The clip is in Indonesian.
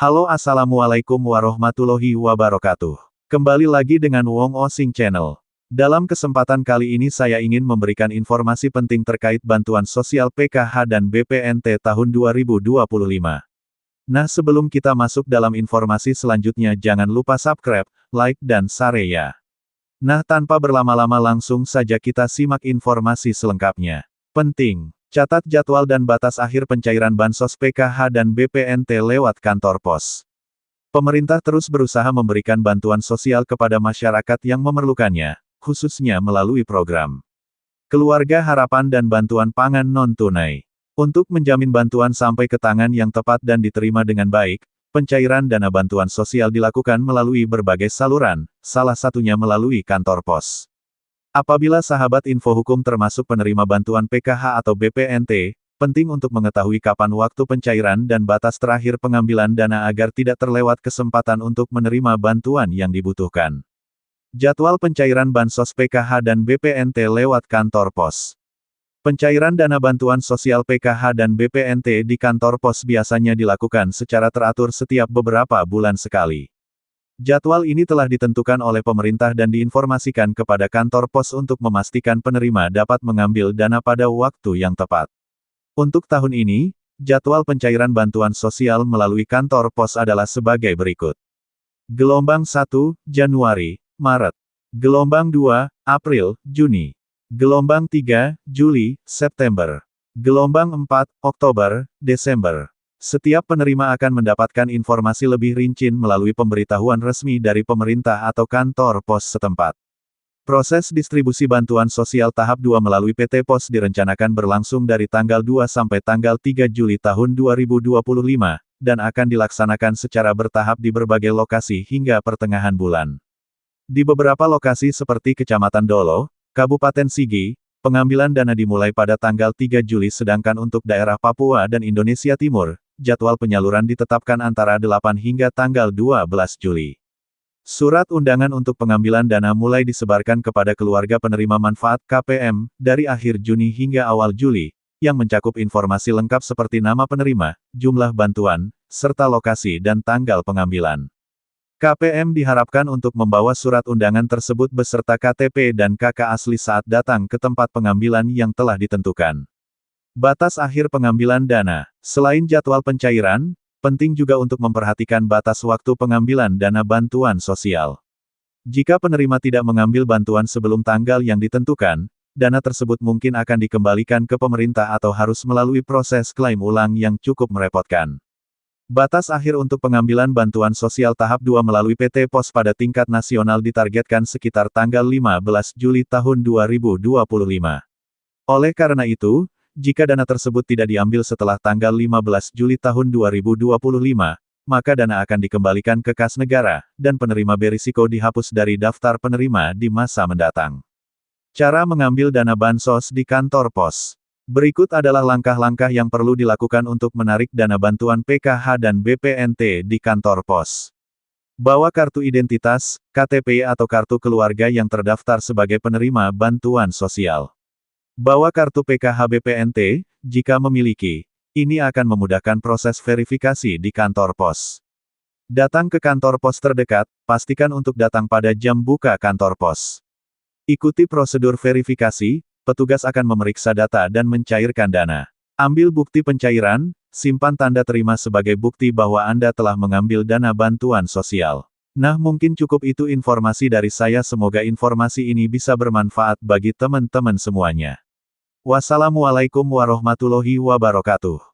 Halo, assalamualaikum warahmatullahi wabarakatuh. Kembali lagi dengan Wong Osing Channel. Dalam kesempatan kali ini saya ingin memberikan informasi penting terkait bantuan sosial PKH dan BPNT tahun 2025. Nah, sebelum kita masuk dalam informasi selanjutnya, jangan lupa subscribe, like dan share ya. Nah, tanpa berlama-lama langsung saja kita simak informasi selengkapnya. Penting. Catat jadwal dan batas akhir pencairan bansos PKH dan BPNT lewat kantor pos. Pemerintah terus berusaha memberikan bantuan sosial kepada masyarakat yang memerlukannya, khususnya melalui program Keluarga Harapan dan bantuan pangan non-tunai. Untuk menjamin bantuan sampai ke tangan yang tepat dan diterima dengan baik, pencairan dana bantuan sosial dilakukan melalui berbagai saluran, salah satunya melalui kantor pos. Apabila sahabat info hukum termasuk penerima bantuan PKH atau BPNT, penting untuk mengetahui kapan waktu pencairan dan batas terakhir pengambilan dana agar tidak terlewat kesempatan untuk menerima bantuan yang dibutuhkan. Jadwal pencairan bansos PKH dan BPNT lewat kantor pos. Pencairan dana bantuan sosial PKH dan BPNT di kantor pos biasanya dilakukan secara teratur setiap beberapa bulan sekali. Jadwal ini telah ditentukan oleh pemerintah dan diinformasikan kepada kantor pos untuk memastikan penerima dapat mengambil dana pada waktu yang tepat. Untuk tahun ini, jadwal pencairan bantuan sosial melalui kantor pos adalah sebagai berikut. Gelombang 1, Januari, Maret. Gelombang 2, April, Juni. Gelombang 3, Juli, September. Gelombang 4, Oktober, Desember. Setiap penerima akan mendapatkan informasi lebih rinci melalui pemberitahuan resmi dari pemerintah atau kantor pos setempat. Proses distribusi bantuan sosial tahap 2 melalui PT Pos direncanakan berlangsung dari tanggal 2 sampai tanggal 3 Juli tahun 2025, dan akan dilaksanakan secara bertahap di berbagai lokasi hingga pertengahan bulan. Di beberapa lokasi seperti Kecamatan Dolo, Kabupaten Sigi, pengambilan dana dimulai pada tanggal 3 Juli sedangkan untuk daerah Papua dan Indonesia Timur, jadwal penyaluran ditetapkan antara 8 hingga tanggal 12 Juli. Surat undangan untuk pengambilan dana mulai disebarkan kepada keluarga penerima manfaat KPM, dari akhir Juni hingga awal Juli, yang mencakup informasi lengkap seperti nama penerima, jumlah bantuan, serta lokasi dan tanggal pengambilan. KPM diharapkan untuk membawa surat undangan tersebut beserta KTP dan KK asli saat datang ke tempat pengambilan yang telah ditentukan. Batas akhir pengambilan dana. Selain jadwal pencairan, penting juga untuk memperhatikan batas waktu pengambilan dana bantuan sosial. Jika penerima tidak mengambil bantuan sebelum tanggal yang ditentukan, dana tersebut mungkin akan dikembalikan ke pemerintah atau harus melalui proses klaim ulang yang cukup merepotkan. Batas akhir untuk pengambilan bantuan sosial tahap 2 melalui PT Pos pada tingkat nasional ditargetkan sekitar tanggal 15 Juli tahun 2025. Oleh karena itu, jika dana tersebut tidak diambil setelah tanggal 15 Juli tahun 2025, maka dana akan dikembalikan ke kas negara, dan penerima berisiko dihapus dari daftar penerima di masa mendatang. Cara mengambil dana bansos di kantor pos. Berikut adalah langkah-langkah yang perlu dilakukan untuk menarik dana bantuan PKH dan BPNT di kantor pos. Bawa kartu identitas, KTP atau kartu keluarga yang terdaftar sebagai penerima bantuan sosial. Bawa kartu PKH BPNT, jika memiliki. Ini akan memudahkan proses verifikasi di kantor pos. Datang ke kantor pos terdekat, pastikan untuk datang pada jam buka kantor pos. Ikuti prosedur verifikasi, petugas akan memeriksa data dan mencairkan dana. Ambil bukti pencairan, simpan tanda terima sebagai bukti bahwa Anda telah mengambil dana bantuan sosial. Nah, mungkin cukup itu informasi dari saya. Semoga informasi ini bisa bermanfaat bagi teman-teman semuanya. Wassalamualaikum warahmatullahi wabarakatuh.